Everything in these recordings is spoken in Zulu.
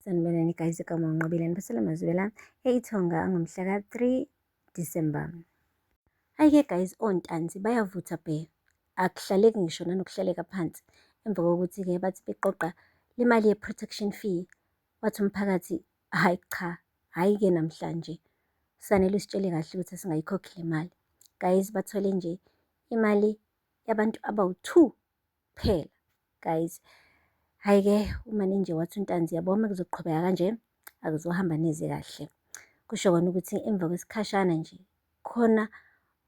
Sanibonani guys, igama uNqobelani Basela Mazwela eIthonga angomhla ka-3 Disemba. Hhayi-ke guys, ontanzi bayavutha bhe, akuhlaleki ngisho nanokuhlaleka phansi. Emva kokuthi-ke bathi beqoqa le mali ye-protection fee, wathi umphakathi hhayi cha, hhayi-ke namhlanje kufanele usitshele kahle ukuthi asingayikhokhi le mali. Guys, bathole nje imali yabantu abawu-2 kuphela guys. Hhayi-ke umane nje wathi uNtanzi, yabo uma kuzoqhubeka kanje akuzohamba neze kahle. Kusho kona ukuthi emva kwesikhashana nje khona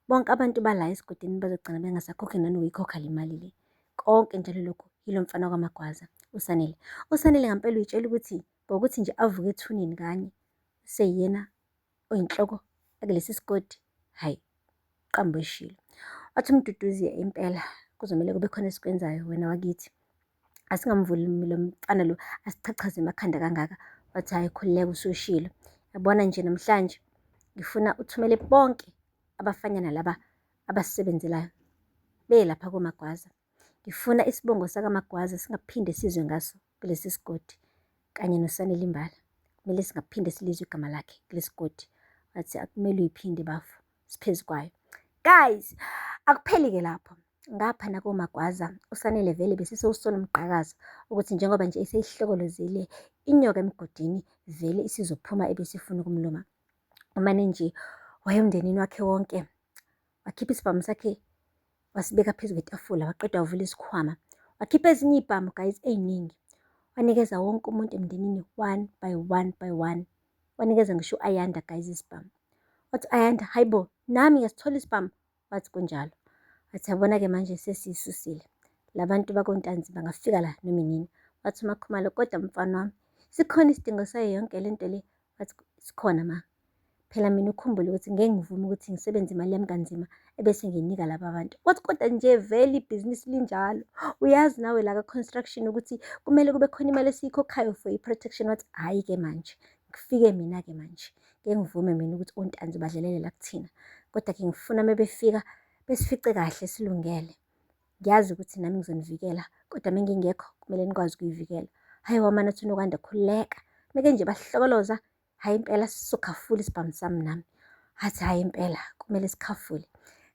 bonke abantu bala esigodini bazogcina bengasakhokhi nanokuyikhokha le mali le. Konke njalo lokhu yilo mfana kwaMagwaza uSanele. USanele ngempela uyitshela ukuthi bokuthi nje avuke ethunini kanye seyiyena oyinhloko kulesi sigodi, hhayi qambo eshilo. Wathi uMduduzi impela kuzomele kube khona esikwenzayo wena wakithi. Asingamvuli lo mfana lo asichachaze emakhanda kangaka. Wathi hhayi khululeka usushilo. Yabona nje namhlanje ngifuna uthumele bonke abafanyana laba abasisebenzelayo belapha koMagwaza. Ngifuna isibongo sakaMagwaza singaphinde sizwe ngaso kulesi sigodi kanye noSanele Imbala. Kumele singaphinde silizwe igama lakhe kulesi sigodi. Wathi akumele uyiphinde bafu, siphezu kwayo. Guys, akupheli-ke lapho. Ngapha nakoMagwaza uSanele vele besesewusola umqhakazo ukuthi njengoba nje eseyihlokolozile inyoka emgodini vele isizophuma ebesifuna ukumluma. Umane nje waya emndenini wakhe wonke, wakhipha isibhamu sakhe wasibeka phezu kwetafula, waqeda wavula isikhwama, wakhipha ezinye iy'bhamu guys ey'ningi, wanikeza wonke umuntu emndenini 1 by 1 by 1. Wanikeza ngisho u-Ayanda guys isibhamu. Wathi Ayanda, hayi bo nami ngasithola isibhamu. Wathi kunjalo. Wathi yabona-ke manje sesiyisusile, la bantu bakontanzi bangafika la noma inini. Wathi uMakhumalo, kodwa mfana wami sikhona isidingo sayo yonke le nto le. Wathi sikhona ma, phela mina ukhumbule ukuthi ngeke ngivume ukuthi ngisebenze imali yami kanzima ebese ngiyinika laba bantu. Wathi kodwa nje vele ibhizinisi linjalo, uyazi nawe la ka-construction ukuthi kumele kube khona imali esiyikhokhayo for i-protection. Wathi hhayi-ke manje ngifike mina-ke manje ngeke ngivume mina ukuthi ontanzi badlalele la kuthina, kodwa-ke ngifuna uma befika besifice kahle silungele. Ngiyazi ukuthi nami ngizonivikela, kodwa uma ngingekho kumele nikwazi ukuyivikela. Hhayi wamane athi uNokwanda khululeka, meke nje bahlokoloza, hhayi impela sizokhafula isibhamu sami nami. Athi hhayi impela kumele sikhafule.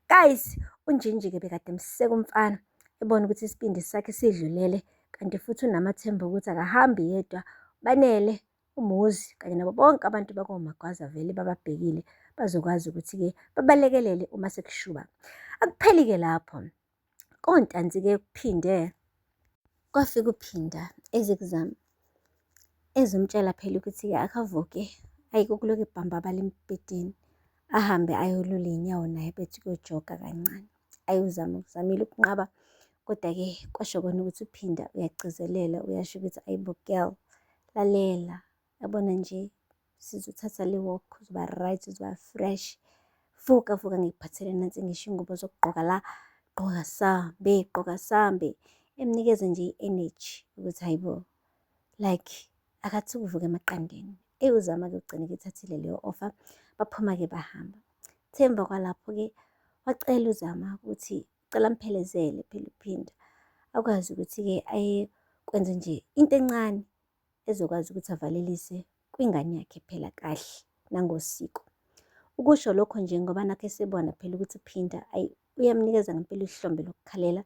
Guys, uNjinji-ke bekade emseka umfana ebona ukuthi isibindi sakhe sidlulele, kanti futhi unamathemba ukuthi akahambi yedwa. Banele, uMuzi kanye nabo bonke abantu bakoMagwaza vele bababhekile bazokwazi ukuthi-ke babalekelele uma sekushuba. Akupheli-ke lapho, kontanzi-ke kuphinde kwafika uphinda ezekuzama ezomtshela phela ukuthi-ke akavuke aye kokuloku ebhambabala embhedeni, ahambe ayolula iy'nyawo naye bethi kuyojoga kancane. Uzamile ukunqaba, kodwa-ke kwasho kona ukuthi uphinda uyagcizelela, uyasho ukuthi ayibo girl, lalela, yabona nje sizothatha le walk, uzoba right, uzoba fresh. Vuka ngikuphathele nansi ngisho iy'ngubo zokugqoka la, gqoka sambe. Emnikeze nje i-energy ukuthi hayibo like akathi ukuvuka emaqandeni. Uzama-ke ugcine-ke ethathile leyo offer, baphuma-ke bahamba. Emva kwalapho-ke wacela uZama ukuthi ucela amphelezele phela uphinda akwazi ukuthi-ke aye kwenze nje into encane ezokwazi ukuthi avalelise kwingane yakhe phela kahle nangosiko. Ukusho lokho nje ngoba nakho esebona phela ukuthi uphinda uyamnikeza ngempela ihlombe lokukhalela.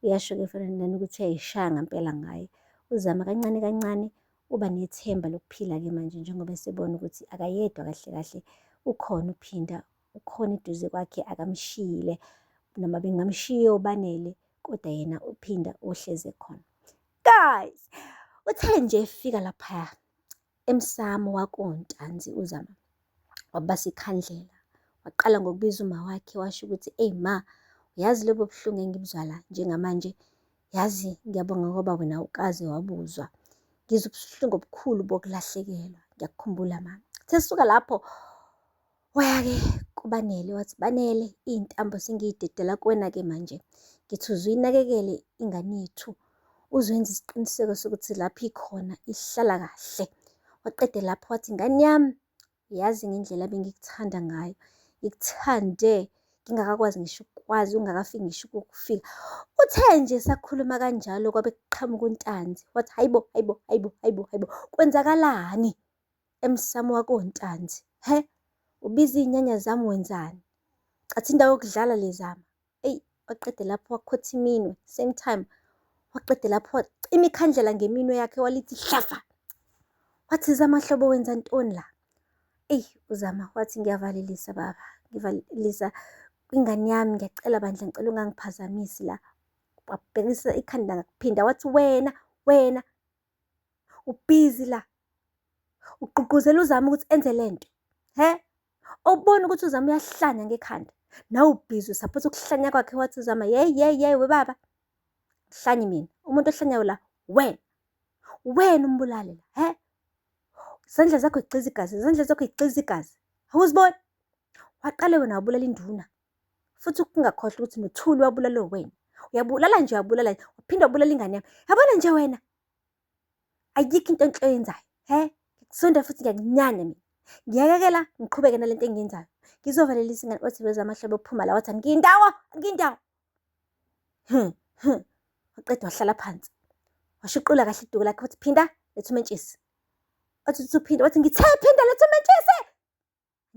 Uyasho-ke futhi nanokuthi uyayishaya ngempela ngaye. UZama kancane kancane uba nethemba lokuphila-ke manje njengoba esebona ukuthi akayedwa kahle kahle, ukhona uphinda, ukhona eduze kwakhe akamshiyile, noma bengamshiya oBanele kodwa yena uphinda ohlezi khona. Guys, uthe nje efika laphaya emsamo wakontanzi uZama wabasa ikhandlela, waqala ngokubiza uma wakhe, washo ukuthi eyi ma, uyazi lobo buhlungu engibuzwa la njengamanje, yazi ngiyabonga ngoba wena ukaze wabuzwa. Ngizwa ubuhlungu obukhulu bokulahlekelwa, ngiyakukhumbula ma. Sesuka lapho waya-ke kuBanele, wathi Banele, iy'ntambo sengiy'dedela kuwena-ke manje, ngithi uzuyinakekele ingane yethu, uzoyenza isiqiniseko sokuthi lapho ikhona ihlala kahle. Waqede lapho wathi ngane yami, uyazi ngendlela bengikuthanda ngayo, ngikuthande ngingakakwazi ngisho ukwazi, ungakafiki ngisho ukufika. Uthe nje sakhuluma kanjalo kwabe kuqhamuka uNtanzi wathi, hayibo, hayibo, hayibo, hayibo, hayibo, kwenzakalani emsamo wakoNtanzi? He, ubiza iy'nyanya zami wenzani? Cathi indawo yokudlala le zama. Eyi, waqede lapho wakhotha iminwe, same time. Waqede lapho wacima ikhandlela ngeminwe yakhe walithi hlafa. Wathi Zama hlobo wenza ntoni la? Eyi, uZama wathi ngiyavalelisa baba, ngivalelisa ingane yami, ngiyacela bandla, ngicela ungangiphazamisi la. Wabhekisa ikhanda ngakuphinda wathi wena ubhizi la, ugqugquzela uZama ukuthi enze lento. He, awubona ukuthi uZama uyahlanya ngekhanda, nawe ubhizi usaphotha ukuhlanya kwakhe. Wathi uZama yeyi we baba, hlanyi mina, umuntu ohlanyayo la wena umbulale la. He, izandla zakho yigxiza igazi, izandla zakho yigxiza igazi, awuziboni? Waqale wena wabulala induna, futhi ukungakhohlwa ukuthi noThuli wabulala wena. Uyabulala nje, uyabulala nje, waphinda wabulala ingane yami. Yabona nje wena, ayikho into enhle oyenzayo. He, ngikusonda futhi ngiyakunyanya mina. Ngiyakekela ngiqhubeke nalento engiyenzayo. Ngizovalelisa ingane. Wathi weza amahlobo ophuma la, wathi angiyindawo. Waqeda wahlala phansi, washuqula kahle iduku lakhe wathi phinda letha umentshisi. Wathi usuphinda, wathi ngithe phinda letha umentshisi.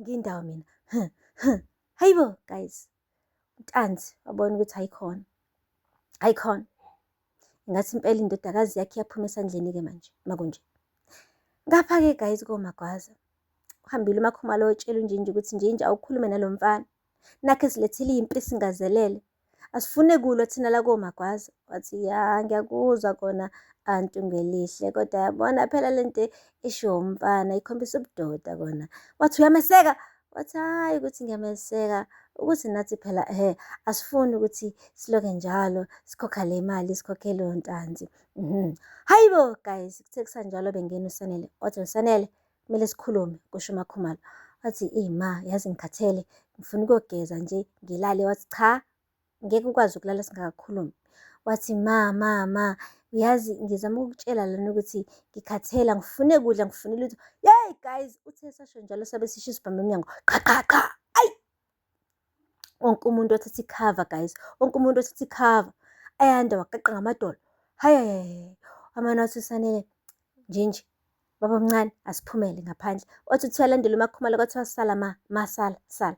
Ngiyindawo mina. Hayibo guys, uNtanzi wabona ukuthi ayikhona. Ngathi impela indodakazi yakhe iyaphuma esandleni-ke manje makunje. Ngapha-ke guys koMagwaza, uhambile uMakhumalo wayotshela uNjinji ukuthi Njinji awukhulume nalo mfana, nakhe silethile iy'mpi singazelele, asifune kulwa thina la koMagwaza. Wathi ya, ngiyakuzwa kona anti ungelihle, kodwa yabona phela lento eshiwo umfana ikhombisa ubudoda kona. Wathi uyameseka? Wathi hayi ukuthi ngiyameseka, ukuthi nathi phela asifuni ukuthi siloke njalo sikhokha le mali sikhokhele uNtanzi. Hayibo guys, kuthe kusanjalo bengena uSanele. Wathi uSanele, kumele sikhulume, kusho uMakhumalo. Wathi ma, yazi ngikhathele, ngifuna ukuyogeza nje ngilale. Wathi cha, ngeke ukwazi ukulala singakakhulumi. Wathi ma, uyazi ngizama ukukutshela lana ukuthi ngikhathela, ngifune kudla, ngifune lutho. Yeyi guys, uthe esasho njalo sabe sisho isibhamu emnyango, qha. Ayi, wonke umuntu wathatha ikhava guys, wonke umuntu wathatha ikhava, ayanda waqaqa ngamadolo. Hayi, amane wathi uSanele, Njinji, baba omncane asiphumele ngaphandle. Wathi uthiwa landela uMakhumalo kwathiwa sala sala.